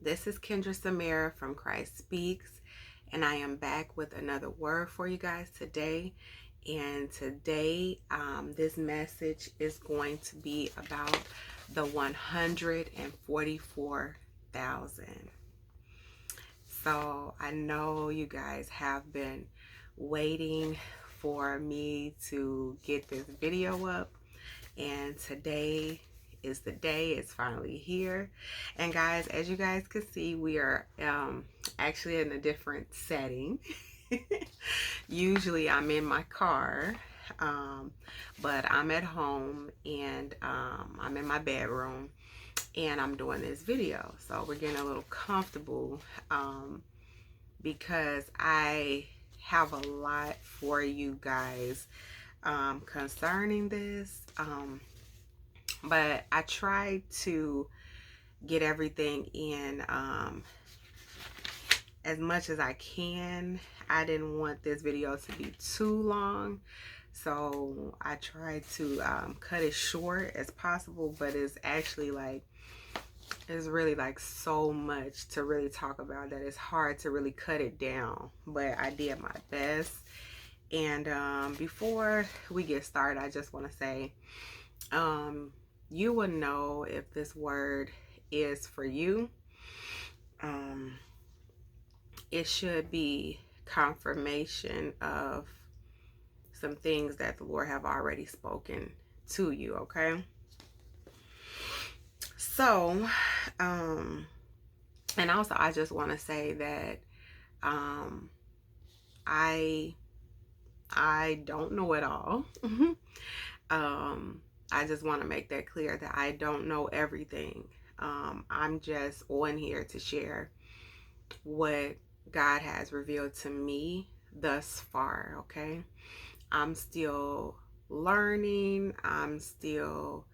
This is Kendra Samara from Christ Speaks, and I am back with another word for you guys today. And today, this message is going to be about the 144,000. So I know you guys have been waiting for me to get this video up, and today is the day. It's finally here. And guys, as you guys can see, we are actually in a different setting. Usually I'm in my car, but I'm at home, and I'm in my bedroom, and I'm doing this video. So we're getting a little comfortable because I have a lot for you guys concerning this. But I tried to get everything in as much as I can. I didn't want this video to be too long, so I tried to cut it short as possible, but it's actually it's really so much to really talk about that it's hard to really cut it down, but I did my best. And before we get started, I just want to say you will know if this word is for you. It should be confirmation of some things that the Lord have already spoken to you, okay? So, and also I just want to say that I don't know it all. I just want to make that clear that I don't know everything. I'm just on here to share what God has revealed to me thus far, okay? I'm still learning. I'm still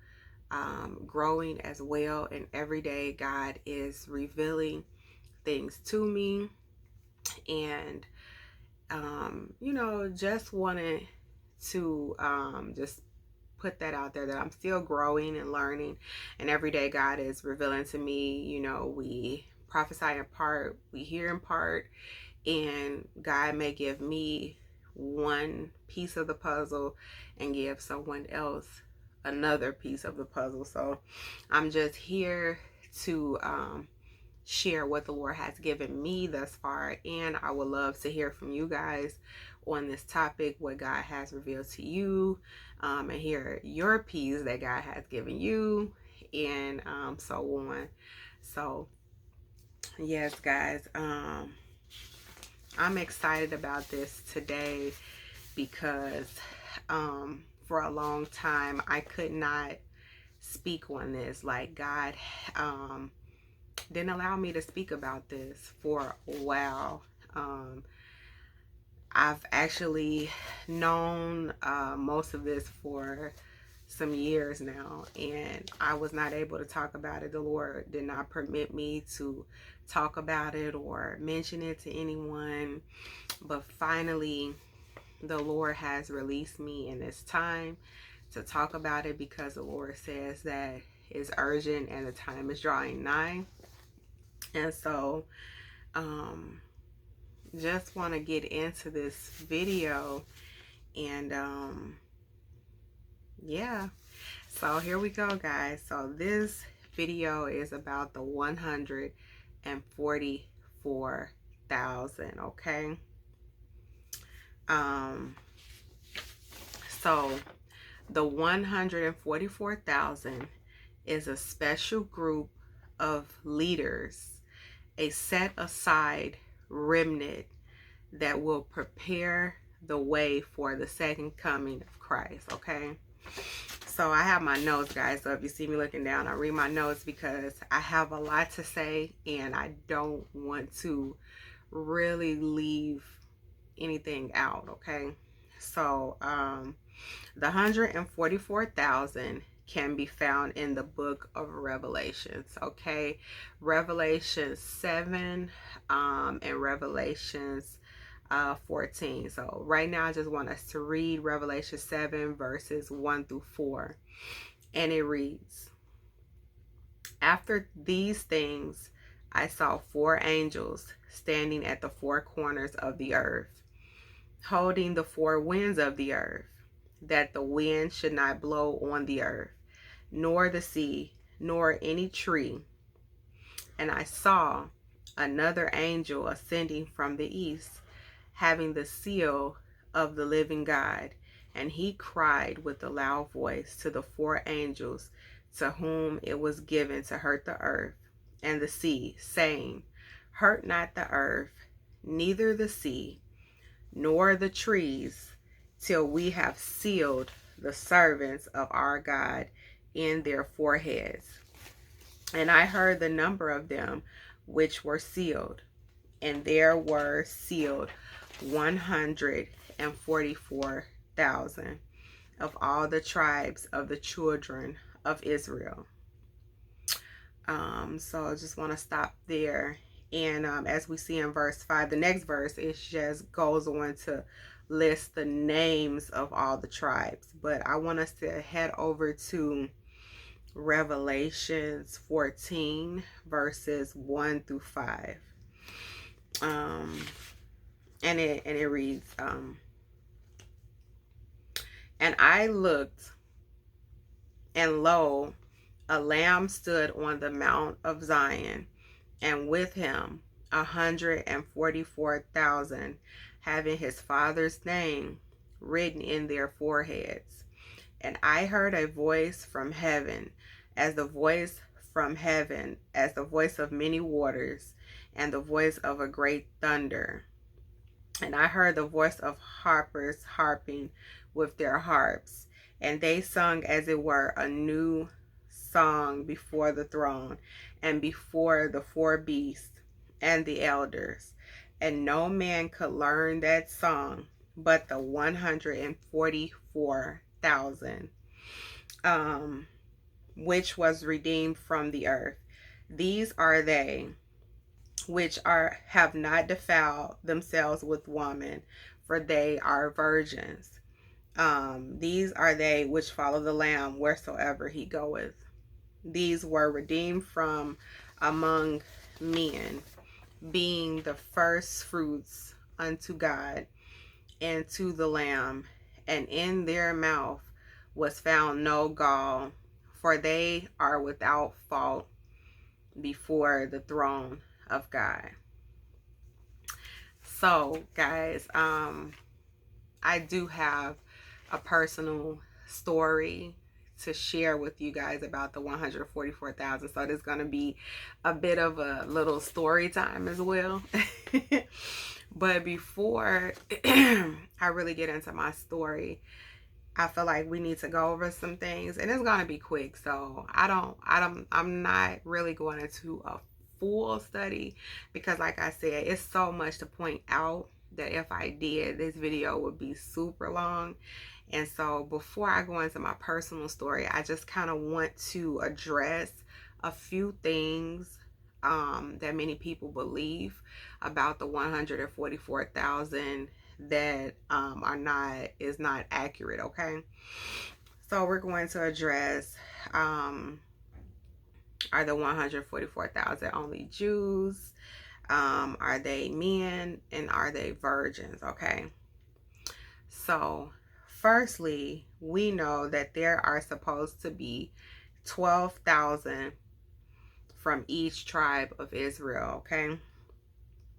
growing as well. And every day God is revealing things to me. And, just wanted to just put that out there, that I'm still growing and learning, and every day God is revealing to me. We prophesy in part, we hear in part, and God may give me one piece of the puzzle and give someone else another piece of the puzzle. So I'm just here to share what the Lord has given me thus far, and I would love to hear from you guys on this topic, what God has revealed to you, and hear your piece that God has given you, and so on. So yes, guys, I'm excited about this today because for a long time I could not speak on this. God didn't allow me to speak about this for a while. I've actually known most of this for some years now, and I was not able to talk about it. The Lord did not permit me to talk about it or mention it to anyone. But finally, the Lord has released me in this time to talk about it, because the Lord says that it's urgent and the time is drawing nigh. And so just want to get into this video, and yeah, so here we go, guys. So this video is about the 144,000, okay? So the 144,000 is a special group of leaders, a set aside remnant that will prepare the way for the second coming of Christ, okay? So I have my notes, guys. So if you see me looking down, I read my notes because I have a lot to say, and I don't want to really leave anything out, okay? So the 144,000 can be found in the book of Revelations, okay? Revelation 7 and Revelations 14. So right now I just want us to read Revelation 7 verses 1 through 4. And it reads, "After these things I saw 4 angels standing at the 4 corners of the earth, holding the 4 winds of the earth, that the wind should not blow on the earth, nor the sea, nor any tree. And I saw another angel ascending from the east, having the seal of the living God. And he cried with a loud voice to the 4 angels to whom it was given to hurt the earth and the sea, saying, Hurt not the earth, neither the sea, nor the trees, till we have sealed the servants of our God in their foreheads. And I heard the number of them which were sealed, and there were sealed 144,000 of all the tribes of the children of Israel. So I just want to stop there. And as we see in verse 5, the next verse, it just goes on to list the names of all the tribes. But I want us to head over to Revelations 14, verses 1 through 5. And it reads, and I looked, and lo, a lamb stood on the mount of Zion, and with him 144,000, having his father's name written in their foreheads. And I heard a voice from heaven, as the voice of many waters, and the voice of a great thunder. And I heard the voice of harpers harping with their harps, and they sung as it were a new song before the throne and before the 4 beasts and the elders. And no man could learn that song but the 144,000, which was redeemed from the earth. These are they which have not defiled themselves with woman, for they are virgins. These are they which follow the Lamb wheresoever he goeth. These were redeemed from among men, being the first fruits unto God and to the Lamb. And in their mouth was found no gall, for they are without fault before the throne of God. So, guys, I do have a personal story to share with you guys about the 144,000. So there's going to be a bit of a little story time as well. But before I really get into my story, I feel like we need to go over some things, and it's going to be quick. So I'm not really going into a full study because, like I said, it's so much to point out that if I did, this video would be super long. And so before I go into my personal story, I just kind of want to address a few things that many people believe about the 144,000 that is not accurate. Okay, so we're going to address, are the 144,000 only Jews? Are they men, and are they virgins? Okay, so firstly, we know that there are supposed to be 12,000 from each tribe of Israel. Okay,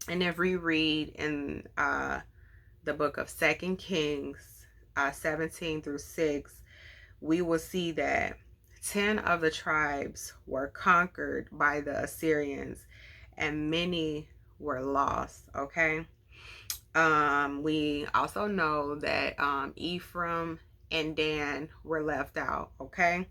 and if we read in the book of 2 Kings 17 through 6, we will see that 10 of the tribes were conquered by the Assyrians, and many were lost. Okay, we also know that Ephraim and Dan were left out. Okay,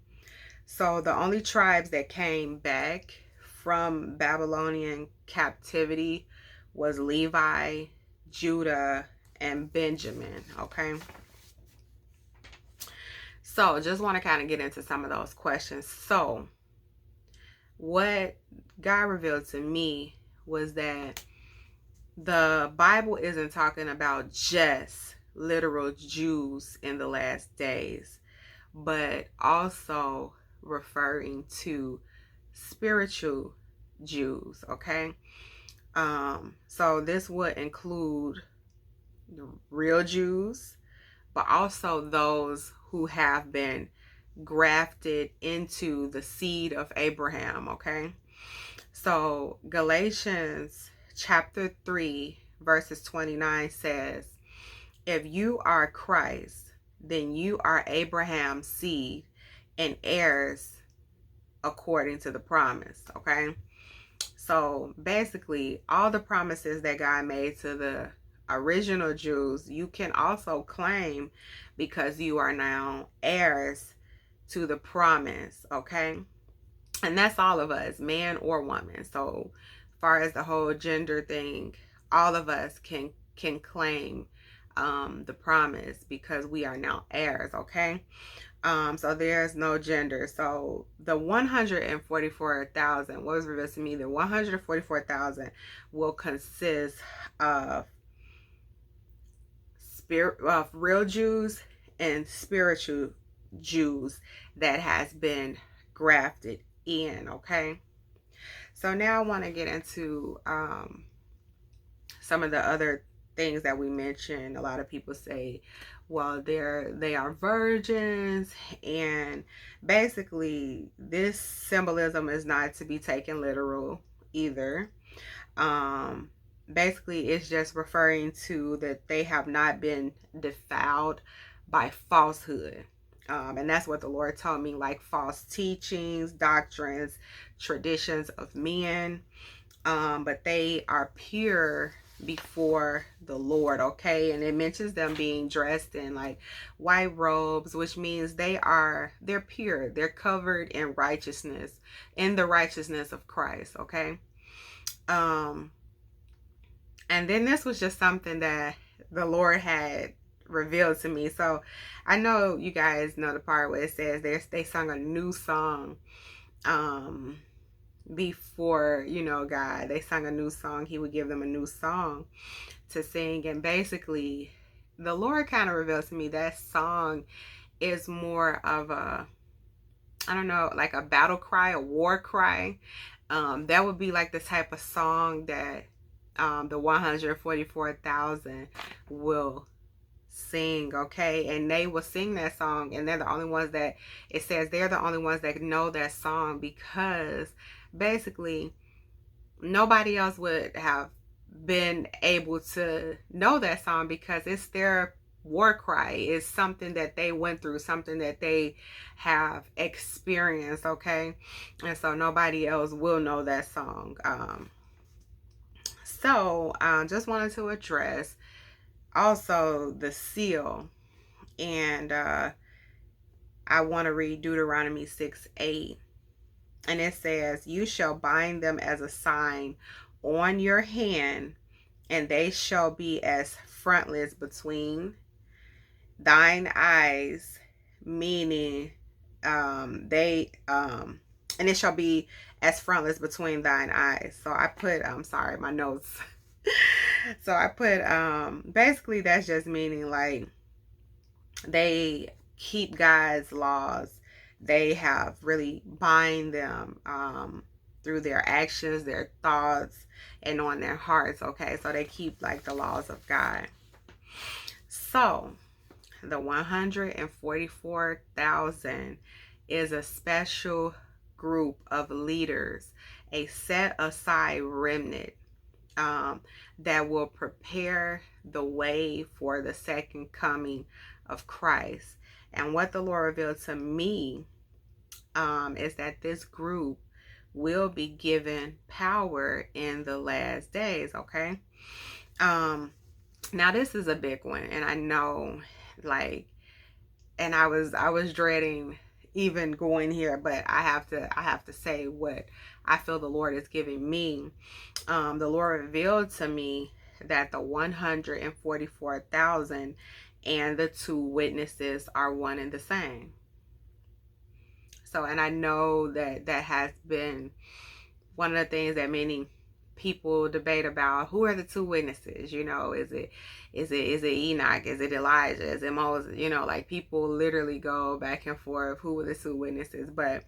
so the only tribes that came back from Babylonian captivity was Levi, Judah, and Benjamin. Okay, so just want to kind of get into some of those questions. So what God revealed to me was that the Bible isn't talking about just literal Jews in the last days, but also referring to spiritual Jews, okay? So this would include the real Jews, but also those who have been grafted into the seed of Abraham, okay? So Galatians chapter 3, verses 29 says, if you are Christ, then you are Abraham's seed and heirs according to the promise, okay? So basically, all the promises that God made to the original Jews, you can also claim because you are now heirs to the promise, okay? And that's all of us, man or woman. So as far as the whole gender thing, all of us can claim the promise because we are now heirs, okay? So there's no gender. So the 144,000, what was revealed to me, the 144,000 will consist of real Jews and spiritual Jews that has been grafted in, okay? So now I want to get into some of the other things that we mentioned. A lot of people say, well, they are virgins, and basically this symbolism is not to be taken literal either. Basically it's just referring to that they have not been defiled by falsehood. And that's what the Lord told me, like false teachings, doctrines, traditions of men. But they are pure before the Lord, okay? And it mentions them being dressed in like white robes, which means they're pure. They're covered in righteousness, in the righteousness of Christ, okay? And then this was just something that the Lord had revealed to me. So I know you guys know the part where it says they sung a new song before, God, they sang a new song. He would give them a new song to sing. And basically the Lord kind of revealed to me that song is more of a, I don't know, like a battle cry, a war cry. That would be like the type of song that the 144,000 will sing, okay? And they will sing that song, and they're the only ones that, it says they're the only ones that know that song, because basically nobody else would have been able to know that song, because it's their war cry. Is something that they went through, something that they have experienced, okay? And so nobody else will know that song. So I just wanted to address also the seal. And I want to read Deuteronomy 6:8. And it says, you shall bind them as a sign on your hand, and they shall be as frontlets between thine eyes, meaning and it shall be as frontlets between thine eyes. So I put, I'm sorry, my notes. So I put, basically that's just meaning like they keep God's laws. They have really bind them through their actions, their thoughts, and on their hearts, okay? So they keep like the laws of God. So the 144,000 is a special group of leaders, a set aside remnant that will prepare the way for the second coming of Christ. And what the Lord revealed to me is that this group will be given power in the last days, okay? Now this is a big one, and I know, like, and I was dreading even going here, but I have to say what I feel the Lord is giving me. The Lord revealed to me that the 144,000 and the two witnesses are one and the same. So, and I know that has been one of the things that many people debate about who are the two witnesses. You know, is it Enoch? Is it Elijah? Is it Moses? You know, like people literally go back and forth who were the two witnesses. But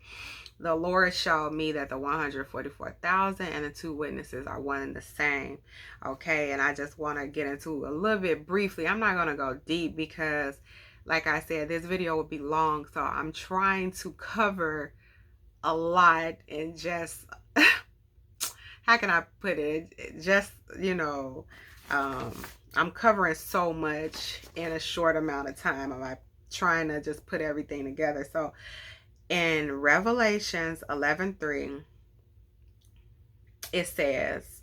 the Lord showed me that the 144,000 and the two witnesses are one and the same. Okay, and I just want to get into a little bit briefly. I'm not going to go deep because, like I said, this video would be long. So I'm trying to cover a lot in just, how can I put it? Just, I'm covering so much in a short amount of time. I'm trying to just put everything together. So in Revelations 11:3, it says,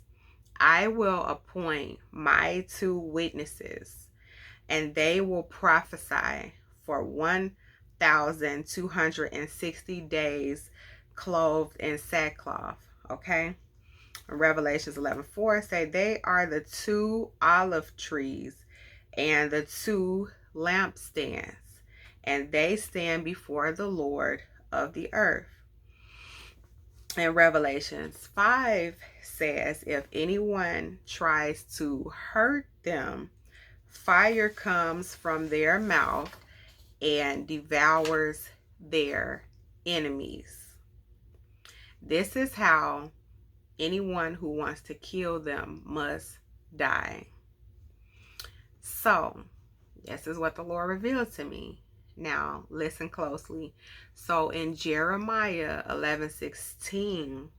I will appoint my two witnesses, and they will prophesy for 1,260 days, clothed in sackcloth. Okay. Revelations 11:4 say they are the two olive trees and the two lampstands, and they stand before the Lord of the earth. And Revelations 5 says, if anyone tries to hurt them, fire comes from their mouth and devours their enemies. This is how anyone who wants to kill them must die. So, this is what the Lord revealed to me. Now, listen closely. So, in Jeremiah 11:16,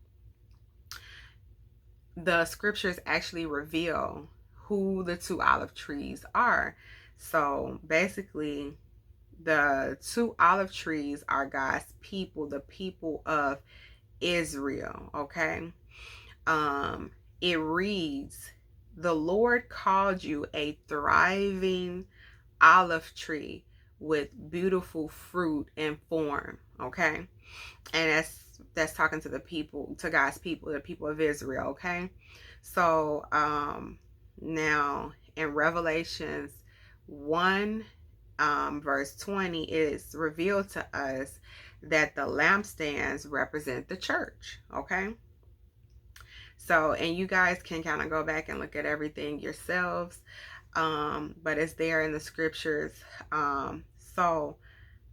the scriptures actually reveal who the two olive trees are. So, basically, the two olive trees are God's people, the people of Israel, okay? It reads, the Lord called you a thriving olive tree with beautiful fruit and form, okay? And that's talking to the people, to God's people, the people of Israel, okay? So now in Revelations 1 verse 20, it is revealed to us that the lampstands represent the church, okay? So, and you guys can kind of go back and look at everything yourselves, but it's there in the scriptures. So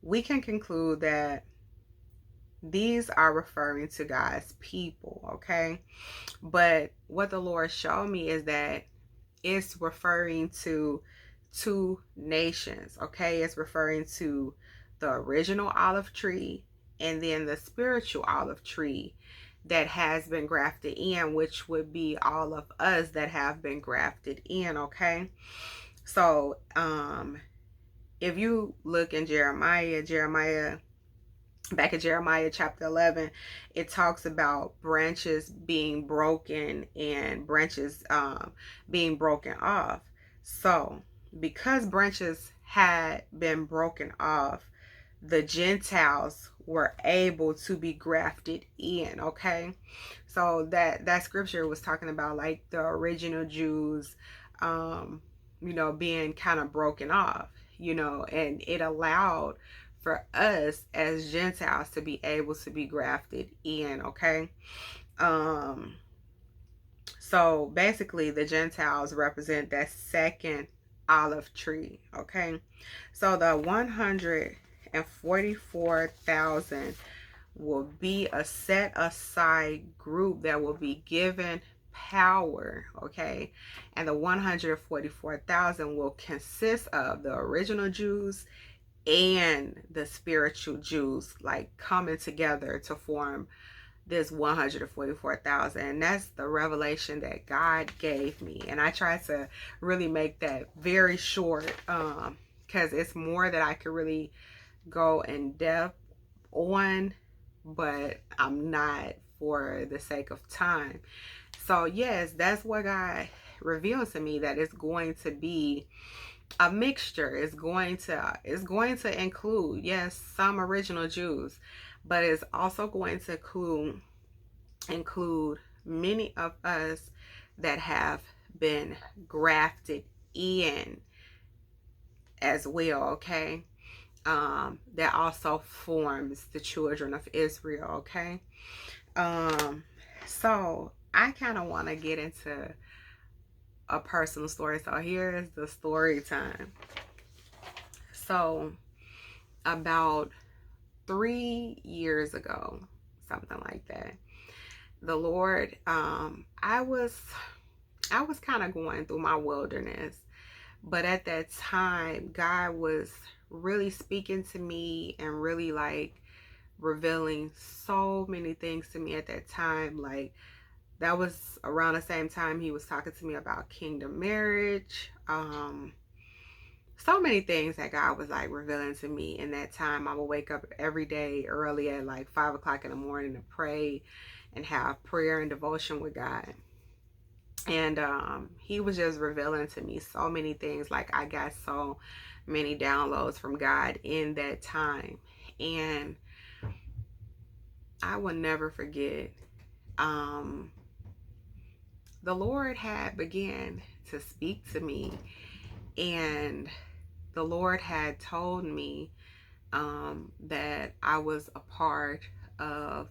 we can conclude that these are referring to God's people, okay? But what the Lord showed me is that it's referring to two nations, okay? It's referring to the original olive tree and then the spiritual olive tree that has been grafted in, which would be all of us that have been grafted in, okay? So if you look in Jeremiah back in Jeremiah chapter 11, it talks about branches being broken and branches being broken off. So because branches had been broken off, the Gentiles were able to be grafted in, okay? So that scripture was talking about like the original Jews, being kind of broken off, and it allowed for us as Gentiles to be able to be grafted in, okay? So basically the Gentiles represent that second olive tree, okay? So the 144,000 will be a set aside group that will be given power, okay? And the 144,000 will consist of the original Jews and the spiritual Jews, like coming together to form this 144,000. And that's the revelation that God gave me. And I try to really make that very short, because it's more that I could really go in depth on, but I'm not for the sake of time. So yes, that's what God revealed to me, that it's going to be a mixture. It's going to include, yes, some original Jews, but it's also going to include many of us that have been grafted in as well, okay? That also forms the children of Israel, okay? So I kind of want to get into a personal story. So here is the story time. So about 3 years ago, something like that, the Lord, I was kind of going through my wilderness, but at that time, God was really speaking to me and really like revealing so many things to me at that time. Like, that was around the same time he was talking to me about kingdom marriage. So many things that God was like revealing to me in that time. I would wake up every day early at like 5 o'clock in the morning to pray and have prayer and devotion with God. And he was just revealing to me so many things. Like, I got so many downloads from God in that time. And I will never forget, um, the Lord had began to speak to me, and the Lord had told me that I was a part of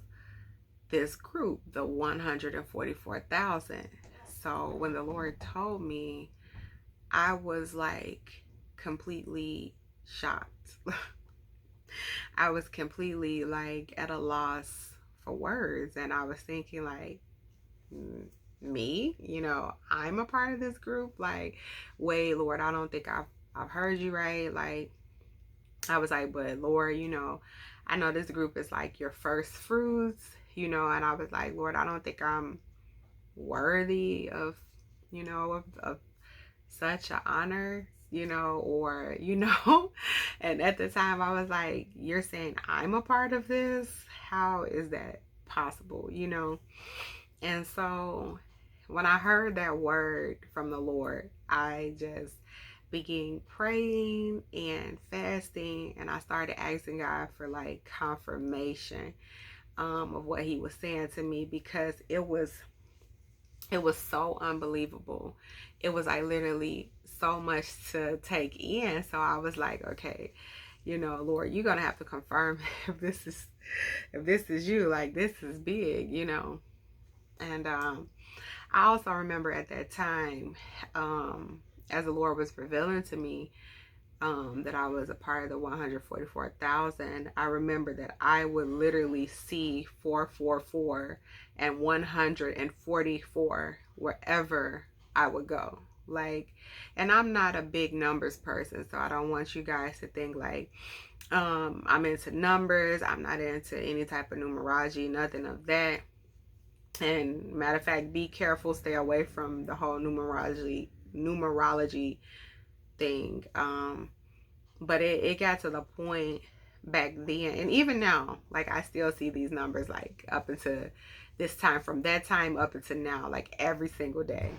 this group, the 144,000. So when the Lord told me, I was like completely shocked. I was completely like at a loss for words, and I was thinking like, me, I'm a part of this group. Like, wait, Lord, I don't think I've heard you right. Like, I was like, but Lord, I know this group is like your first fruits, and I was like, Lord, I don't think I'm worthy of, of such an honor, and at the time I was like, you're saying I'm a part of this? How is that possible? And so when I heard that word from the Lord, I just began praying and fasting, and I started asking God for like confirmation of what he was saying to me, because it was so unbelievable. It was like literally so much to take in. So I was like, okay, Lord, you're gonna have to confirm if this is you. Like, this is big. And I also remember at that time, as the Lord was revealing to me that I was a part of the 144,000, I remember that I would literally see 444 and 144 wherever I would go. Like, and I'm not a big numbers person, so I don't want you guys to think like I'm into numbers. I'm not into any type of numerology, nothing of that. And matter of fact, be careful, stay away from the whole numerology thing. But it got to the point back then, and even now, like, I still see these numbers like up into this time, from that time up until now, like every single day.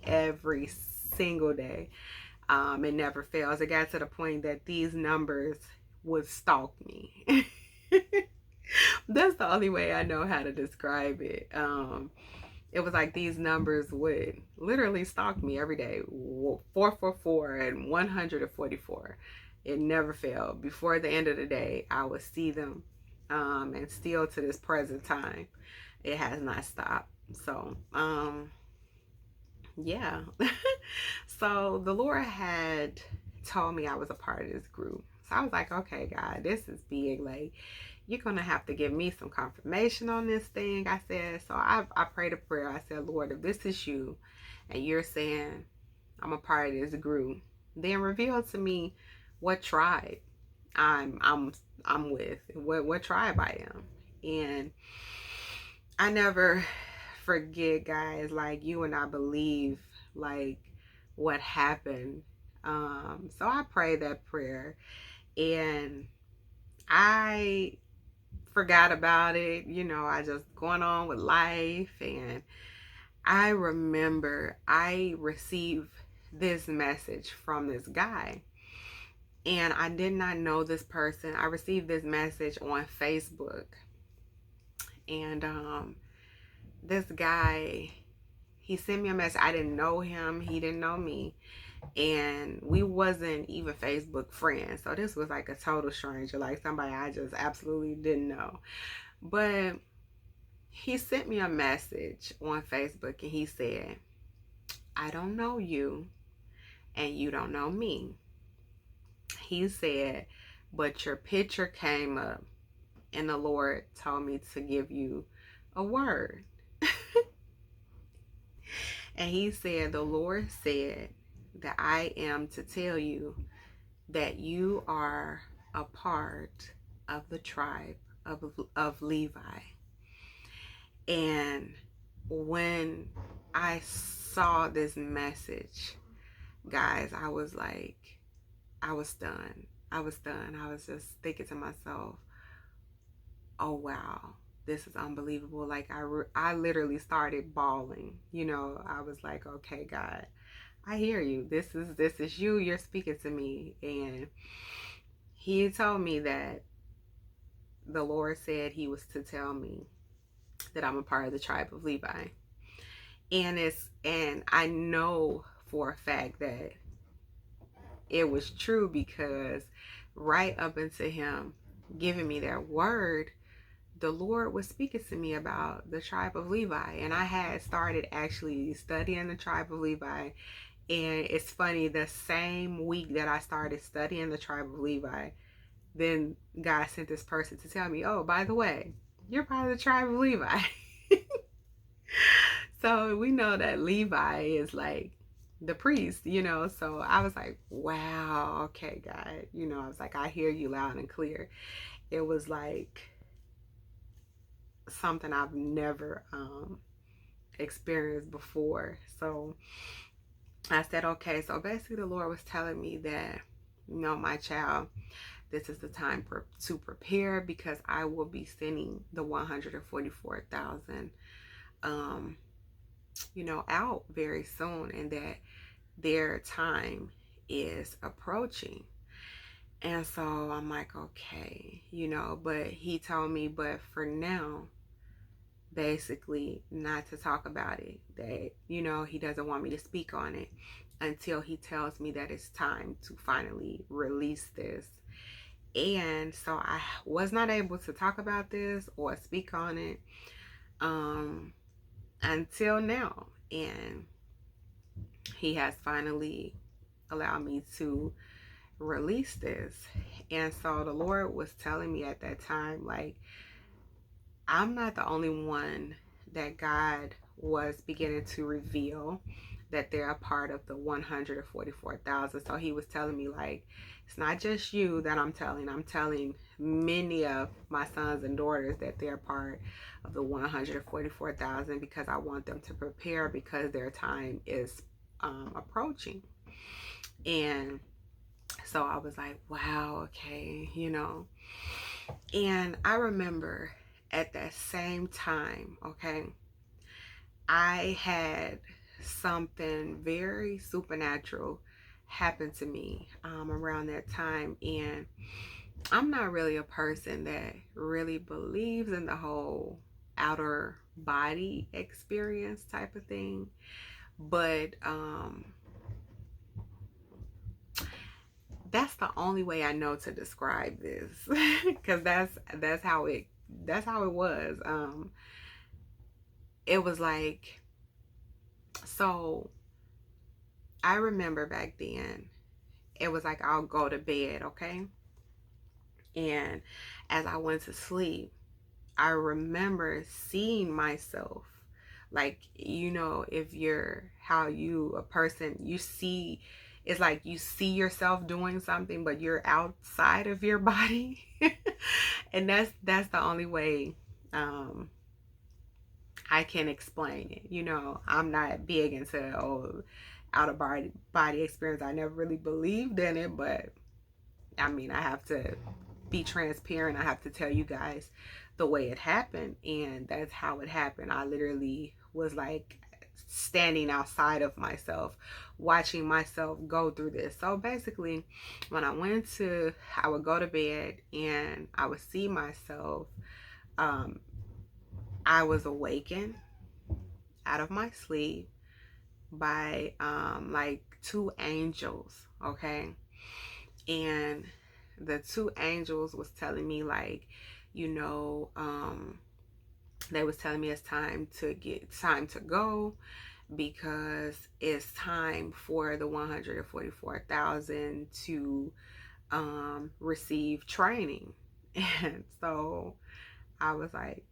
Every single day. It never fails. It got to the point that these numbers would stalk me. That's the only way I know how to describe it. It was like these numbers would literally stalk me every day. 444 and 144. It never failed. Before the end of the day, I would see them. And still to this present time, it has not stopped. So, yeah. So the Lord had told me I was a part of this group. So I was like, okay, God, this is big. Like, you're going to have to give me some confirmation on this thing. I said, so I prayed a prayer. I said, Lord, if this is you and you're saying I'm a part of this group, then reveal to me what tribe I'm with, what tribe I am. And I never forget, guys, like, you and I believe like what happened. So I prayed that prayer, and I forgot about it. I just going on with life. And I remember I received this message from this guy, and I did not know this person. I received this message on Facebook, and this guy, he sent me a message. I didn't know him, he didn't know me, and we wasn't even Facebook friends. So this was like a total stranger, like somebody I just absolutely didn't know. But he sent me a message on Facebook and he said, I don't know you and you don't know me. He said, but your picture came up and the Lord told me to give you a word. And he said, the Lord said that I am to tell you that you are a part of the tribe of Levi. And when I saw this message, guys, I was like, I was stunned. I was stunned. I was just thinking to myself, oh, wow, this is unbelievable. Like, I literally started bawling. You know, I was like, okay, God, I hear you. This is you. You're speaking to me. And he told me that the Lord said he was to tell me that I'm a part of the tribe of Levi. And I know for a fact that it was true, because right up into him giving me that word, the Lord was speaking to me about the tribe of Levi. And I had started actually studying the tribe of Levi. And it's funny, the same week that I started studying the tribe of Levi, then God sent this person to tell me, oh, by the way, you're part of the tribe of Levi. So we know that Levi is like the priest, you know. So I was like, wow, okay, God. You know, I was like, I hear you loud and clear. It was like something I've never experienced before. So I said, okay. So basically, the Lord was telling me that, you know, my child, this is the time to prepare, because I will be sending the 144,000, you know, out very soon, and that their time is approaching. And so I'm like, okay, you know, but he told me, but for now, basically not to talk about it, that, you know, he doesn't want me to speak on it until he tells me that it's time to finally release this. And so I was not able to talk about this or speak on it until now. And he has finally allowed me to release this. And so the Lord was telling me at that time, like, I'm not the only one that God was beginning to reveal that they're a part of the 144,000. So he was telling me, like, it's not just you that I'm telling many of my sons and daughters that they're part of the 144,000, because I want them to prepare, because their time is approaching. And so I was like, wow, okay, you know. And I remember at that same time, okay, I had something very supernatural happen to me around that time. And I'm not really a person that really believes in the whole outer body experience type of thing. But that's the only way I know to describe this, because that's how it was. It was like, so I remember back then, it was like I'll go to bed, okay? And as I went to sleep, I remember seeing myself, like, you know, if you're how you a person, you see, it's like you see yourself doing something, but you're outside of your body. And that's the only way I can explain it. You know, I'm not big into out of body experience. I never really believed in it, but I mean, I have to be transparent. I have to tell you guys the way it happened, and that's how it happened. I literally was like standing outside of myself, watching myself go through this. So basically, when I would go to bed and I would see myself. I was awakened out of my sleep by like two angels, okay? And the two angels was telling me, like, you know, They was telling me it's time to go, because it's time for the 144,000 to receive training. And so I was like,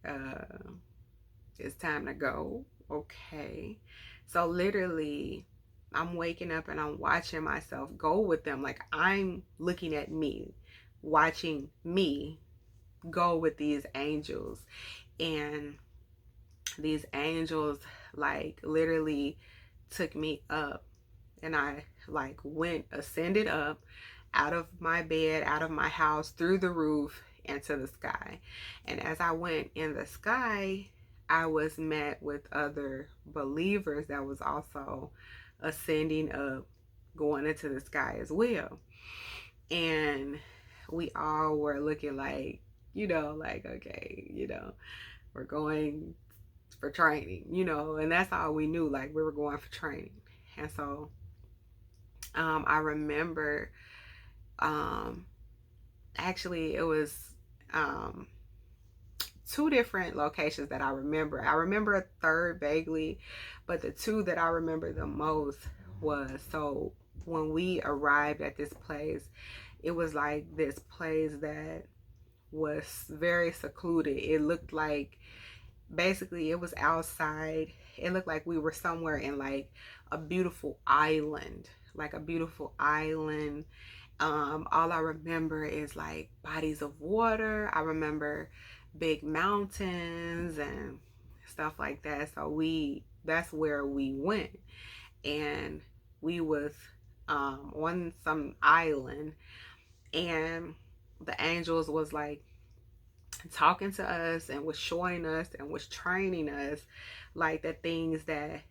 it's time to go. Okay. So literally, I'm waking up and I'm watching myself go with them. Like, I'm looking at me, watching me go with these angels. And these angels, like, literally took me up, and I like ascended up out of my bed, out of my house, through the roof into the sky. And as I went in the sky, I was met with other believers that was also ascending up, going into the sky as well. And we all were looking like, like, okay, we're going for training, and that's all we knew. Like, we were going for training. And so I remember, actually, it was um, two different locations that I remember. I remember a third vaguely, but the two that I remember the most was, so when we arrived at this place, it was like this place that was very secluded. It looked like, basically, it was outside. It looked like we were somewhere in like a beautiful island, like a beautiful island. All I remember is like bodies of water. I remember big mountains and stuff like that. So that's where we went. And we was on some island, and the angels was like talking to us and was showing us and was training us, like, the things that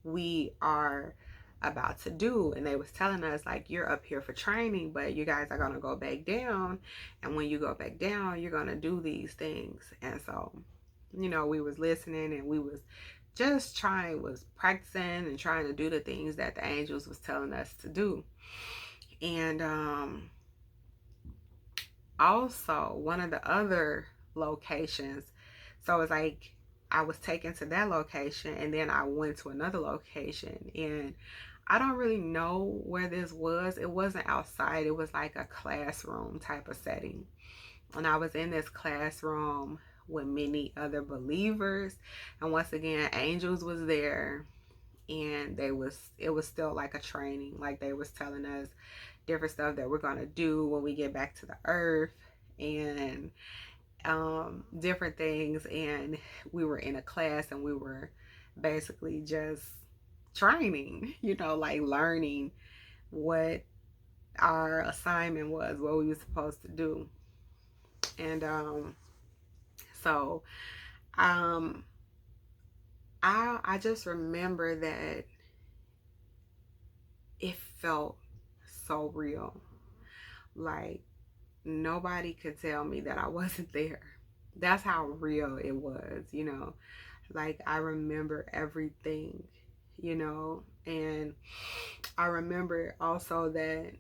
we are about to do. And they was telling us, like, you're up here for training, but you guys are going to go back down, and when you go back down, you're going to do these things. And so, we was listening, and we was practicing and trying to do the things that the angels was telling us to do. And also, one of the other locations, so it's like I was taken to that location, and then I went to another location, and I don't really know where this was. It wasn't outside. It was like a classroom type of setting. And I was in this classroom with many other believers. And once again, angels was there, and it was still like a training. Like, they was telling us different stuff that we're gonna do when we get back to the earth, and different things. And we were in a class, and we were basically just training, like learning what our assignment was, what we were supposed to do. And so I just remember that it felt so real. Like, nobody could tell me that I wasn't there. That's how real it was, Like, I remember everything, And I remember also that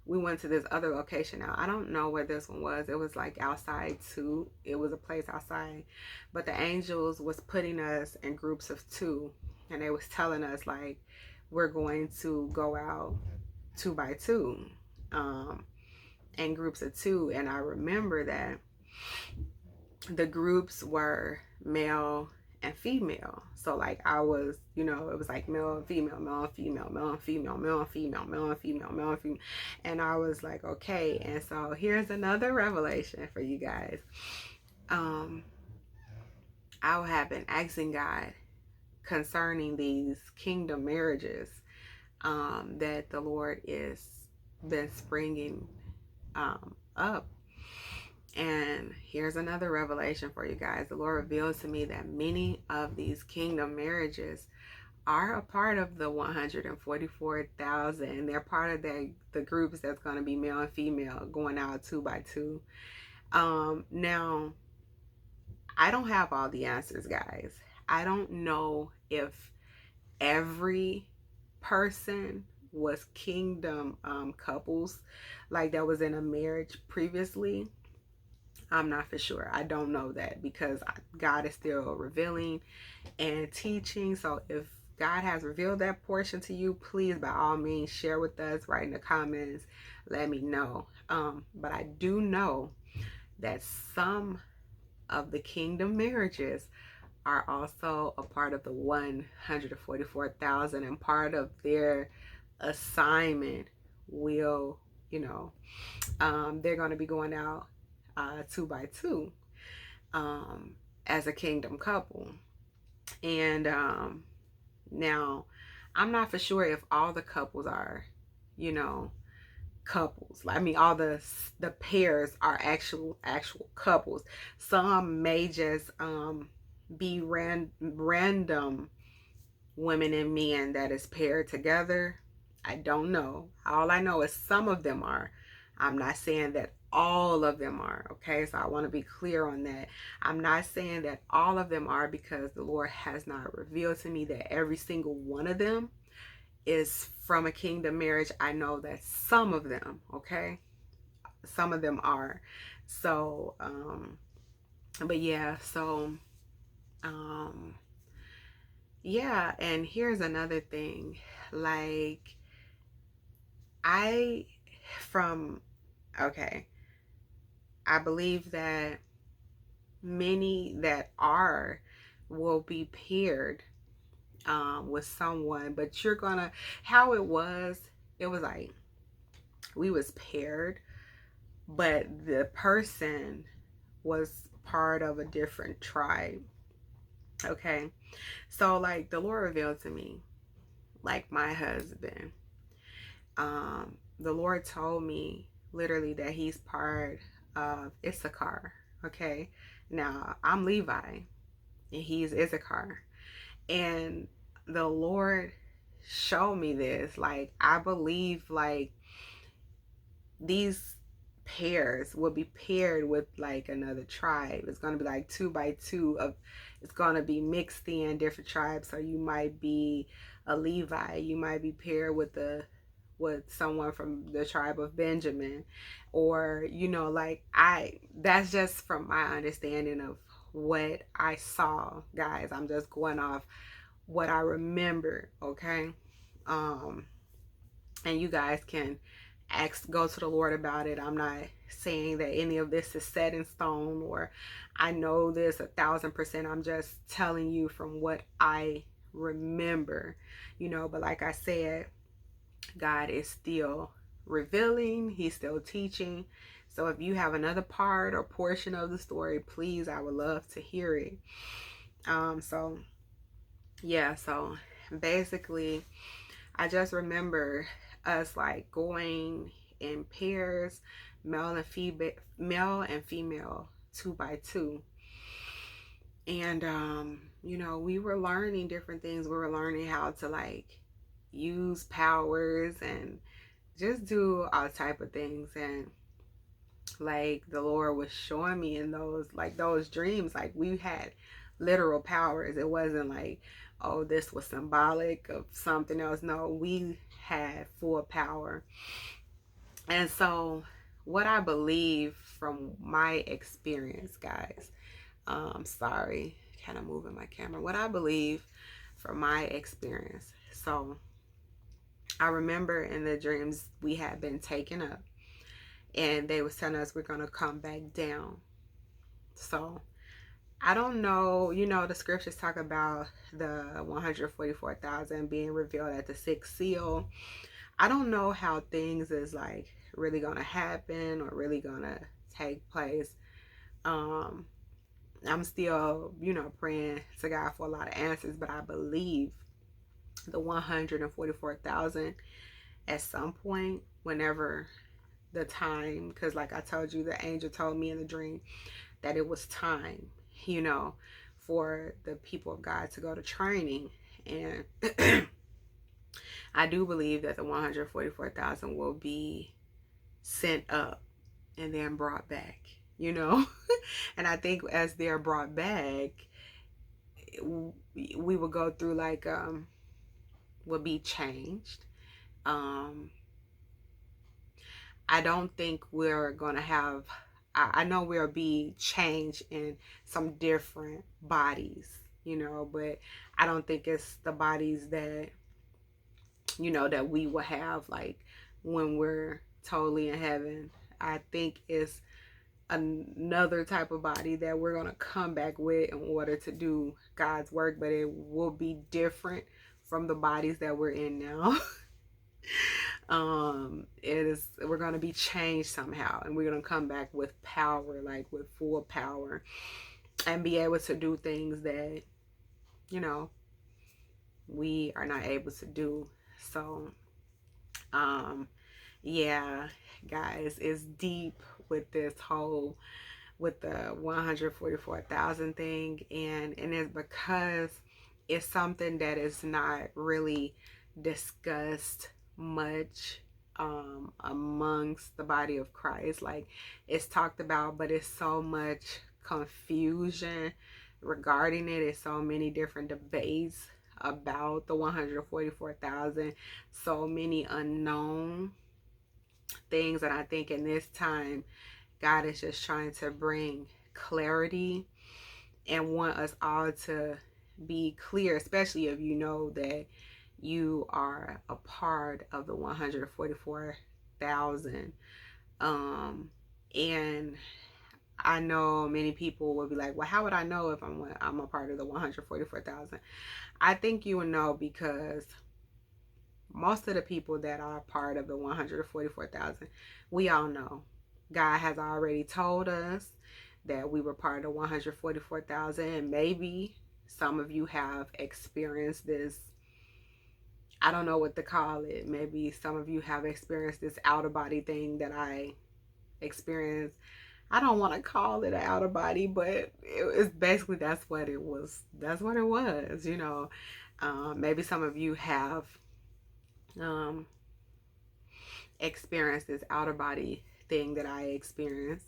we went to this other location. Now, I don't know where this one was. It was like outside too. It was a place outside. But the angels was putting us in groups of two. And they was telling us, like, we're going to go out 2 by 2. In groups of 2. And I remember that the groups were male and female. So, like, I was, it was like male and female, male and female, male and female, male and female, male and female, male and female. And I was like, okay. And so here's another revelation for you guys. I have been asking God concerning these kingdom marriages that the Lord is been springing up. And here's another revelation for you guys. The Lord reveals to me that many of these kingdom marriages are a part of the 144,000. They're part of the groups that's going to be male and female going out 2 by 2. Now, I don't have all the answers, guys. I don't know if every person was kingdom couples, like that was in a marriage previously. I'm not for sure. I don't know that because God is still revealing and teaching. So if God has revealed that portion to you, please by all means share with us, write in the comments, let me know. But I do know that some of the kingdom marriages are also a part of the 144,000, and part of their assignment will, you know, they're going to be going out two by two as a kingdom couple. And now I'm not for sure if all the couples are, you know, couples. I mean, all the pairs are actual couples. Some may just be random women and men that is paired together. I don't know. All I know is some of them are. I'm not saying that all of them are. Okay, so I want to be clear on that. I'm not saying that all of them are, because the Lord has not revealed to me that every single one of them is from a kingdom marriage. I know that some of them, okay, some of them are. So but yeah, so um yeah. And here's another thing, like I from okay, I believe that many that are will be paired with someone, but you're gonna, how it was like we was paired, but the person was part of a different tribe. Okay. So like the Lord revealed to me, like my husband, the Lord told me literally that he's part of Issachar. Okay. Now I'm Levi and he's Issachar. And the Lord showed me this. Like I believe like these pairs will be paired with like another tribe. It's going to be like two by two of, it's going to be mixed in different tribes. So you might be a Levi, you might be paired with someone from the tribe of Benjamin, or you know, like that's just from my understanding of what I saw, guys. I'm just going off what I remember, okay? um and you guys can go to the Lord about it. I'm not saying that any of this is set in stone or I know this 1,000%. I'm just telling you from what I remember, you know. But like I said, God is still revealing, he's still teaching. So if you have another part or portion of the story, please, I would love to hear it. So yeah, so basically I just remember us like going in pairs, male and female, two by two. And you know, we were learning different things. We were learning how to like use powers and just do all type of things. And like the Lord was showing me in those dreams, like we had literal powers. It wasn't like, oh, this was symbolic of something else. No, we had full power. And so what I believe from my experience, guys, sorry, kind of moving my camera. What I believe from my experience. So I remember in the dreams we had been taken up and they was telling us we're going to come back down. So I don't know, you know, the scriptures talk about the 144,000 being revealed at the sixth seal. I don't know how things is like really gonna happen or really gonna take place. Um, I'm still, you know, praying to God for a lot of answers, but I believe the 144,000 at some point, whenever the time, because like I told you, the angel told me in the dream that it was time, you know, for the people of God to go to training. And I do believe that the 144,000 will be sent up and then brought back, you know. And I think as they're brought back, we will go through like will be changed. um I don't think we're gonna have I know we'll be changed in some different bodies, you know, but I don't think it's the bodies that, you know, that we will have like when we're totally in heaven. I think it's another type of body that we're going to come back with in order to do God's work, but it will be different from the bodies that we're in now. It is, we're going to be changed somehow, and we're going to come back with power, like with full power, and be able to do things that, you know, we are not able to do. So um yeah, guys, it's deep with this whole, with the 144,000 thing, and it's because it's something that is not really discussed much amongst the body of Christ. Like, it's talked about, but it's so much confusion regarding it. It's so many different debates about the 144,000, so many unknown things. And I think in this time, God is just trying to bring clarity and want us all to be clear, especially if you know that you are a part of the 144,000. And I know many people will be like, well, how would I know if I'm a part of the 144,000? I think you will know because most of the people that are part of the 144,000, we all know. God has already told us that we were part of 144,000, and maybe some of you have experienced this. I don't know what to call it. Maybe some of you have experienced this out of body thing that I experienced. I don't want to call it an out of body, but it's basically, that's what it was. That's what it was, you know. Maybe some of you have um, experienced this out of body thing that I experienced,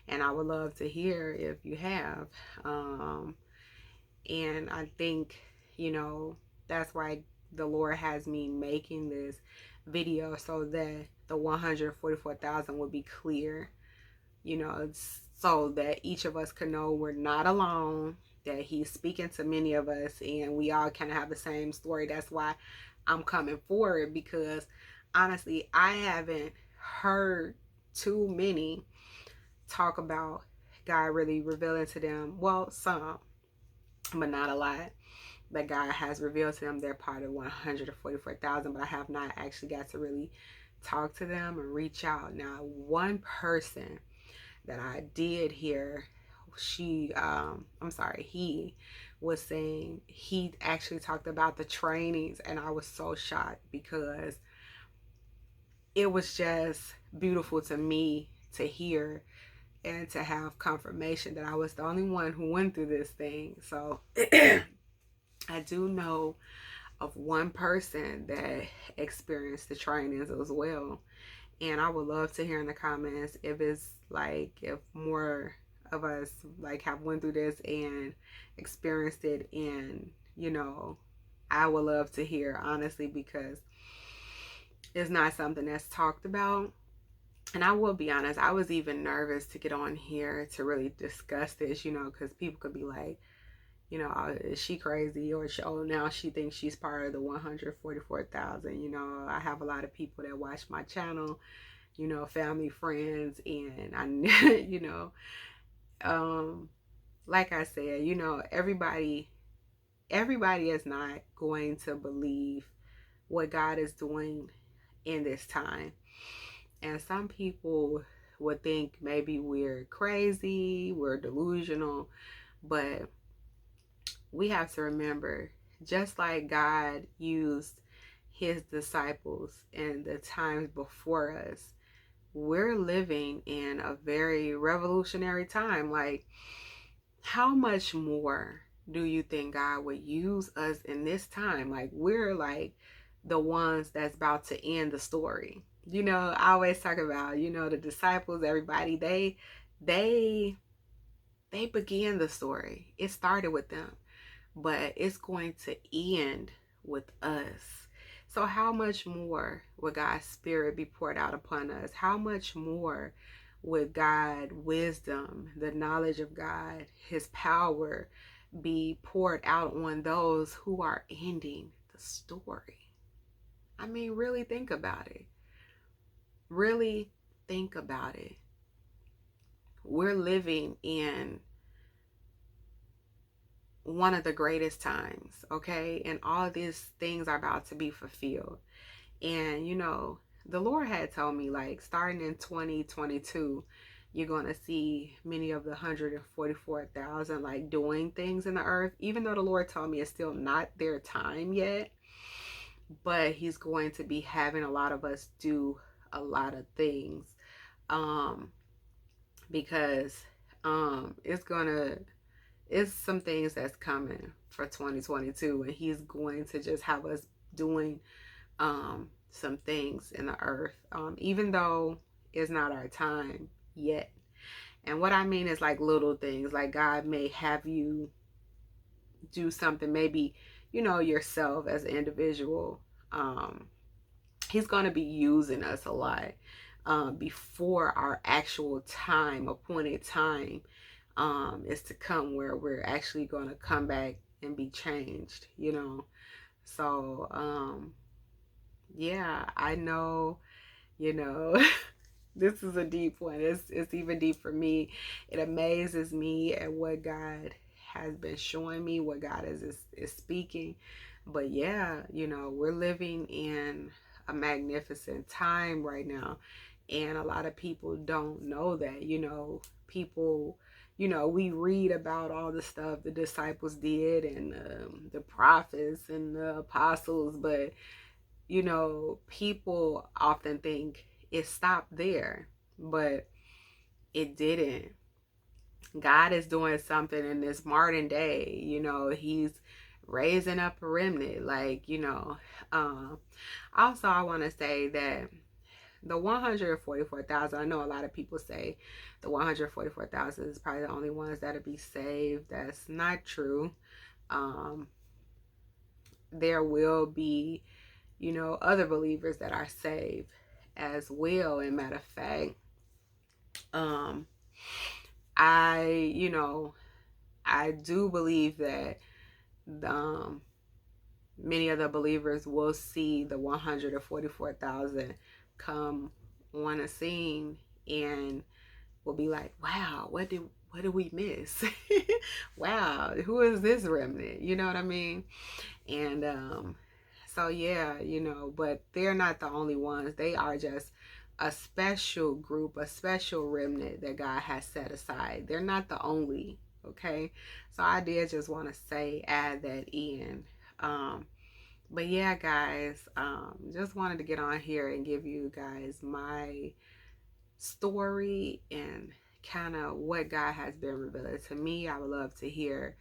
and I would love to hear if you have. And I think, you know, that's why the Lord has me making this video, so that the 144,000 will be clear, you know, so that each of us can know we're not alone, that He's speaking to many of us, and we all kind of have the same story. That's why I'm coming forward, because honestly, I haven't heard too many talk about God really revealing to them. Well, some, but not a lot, that God has revealed to them they're part of 144,000, but I have not actually got to really talk to them and reach out. Now, one person that I did hear, he was saying he actually talked about the trainings, and I was so shocked because it was just beautiful to me to hear and to have confirmation that I was the only one who went through this thing. So I do know of one person that experienced the trainings as well. And I would love to hear in the comments if it's like, if more of us like have went through this and experienced it. And, you know, I would love to hear, honestly, because it's not something that's talked about. And I will be honest, I was even nervous to get on here to really discuss this, you know, because people could be like, you know, is she crazy? Or now she thinks she's part of the 144,000. You know, I have a lot of people that watch my channel, you know, family, friends, and I, you know, like I said, you know, everybody is not going to believe what God is doing in this time. And some people would think maybe we're crazy, we're delusional, but we have to remember, just like God used His disciples in the times before us, we're living in a very revolutionary time. Like, how much more do you think God would use us in this time? Like, we're like the ones that's about to end the story. You know, I always talk about, you know, the disciples, everybody, they began the story. It started with them, but it's going to end with us. So how much more will God's Spirit be poured out upon us? How much more with God, wisdom, the knowledge of God, his power be poured out on those who are ending the story. I mean, really think about it. Really think about it. We're living in one of the greatest times, okay? And all these things are about to be fulfilled. And, you know, the Lord had told me, like, starting in 2022, you're going to see many of the 144,000, like, doing things in the earth, even though the Lord told me it's still not their time yet. But he's going to be having a lot of us do a lot of things. Because it's some things that's coming for 2022, and he's going to just have us doing some things in the earth, even though it's not our time yet. And what I mean is like little things, like God may have you do something, maybe, you know, yourself as an individual. He's going to be using us a lot before our actual time, appointed time, is to come, where we're actually going to come back and be changed, you know. So yeah, I know, you know, this is a deep one. It's even deep for me. It amazes me at what God has been showing me, what God is speaking. But yeah, you know, we're living in a magnificent time right now. And a lot of people don't know that, you know, people, you know, we read about all the stuff the disciples did, and the prophets and the apostles, but you know, people often think it stopped there, but it didn't. God is doing something in this modern day. You know, he's raising up a remnant. Like, you know, also, I want to say that the 144,000, I know a lot of people say the 144,000 is probably the only ones that'll be saved. That's not true. There will be, you know, other believers that are saved as well. And matter of fact, um, you know, I do believe that um, many of the believers will see the 144,000 come on a scene and will be like, wow, what did we miss? Wow, who is this remnant? You know what I mean? And so yeah, you know, but they're not the only ones. They are just a special group, a special remnant that God has set aside. They're not the only, okay? So I did just want to say, add that in. But yeah, guys, just wanted to get on here and give you guys my story and kind of what God has been revealing to me. I would love to hear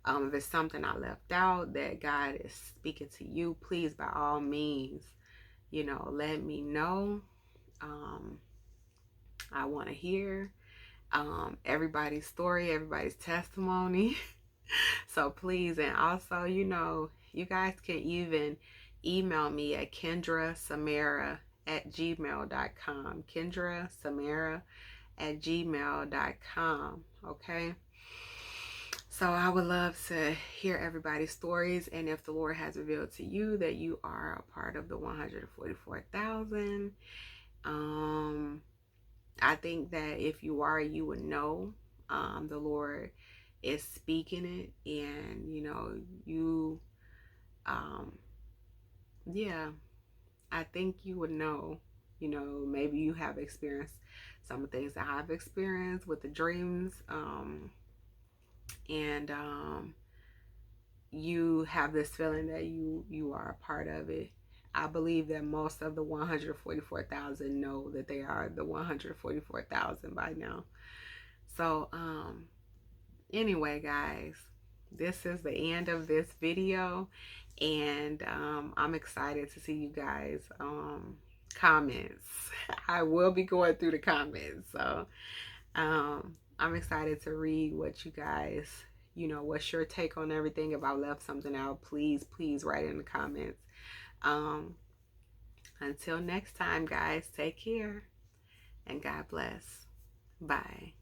if it's something I left out that God is speaking to you. Please, by all means, you know, let me know. I want to hear everybody's story, everybody's testimony. So please, and also, you know, you guys can even email me at kendrasamara@gmail.com. kendrasamara@gmail.com. Okay. So I would love to hear everybody's stories, and if the Lord has revealed to you that you are a part of the 144,000, I think that if you are, you would know the Lord is speaking it, and you know, you yeah, I think you would know. You know, maybe you have experienced some of the things that I've experienced with the dreams, and you have this feeling that you are a part of it. I believe that most of the 144,000 know that they are the 144,000 by now. So anyway, guys, this is the end of this video, and I'm excited to see you guys comments. I will be going through the comments, so I'm excited to read what you guys, you know, what's your take on everything. If I left something out, please write in the comments. Until next time, guys, take care and God bless. Bye.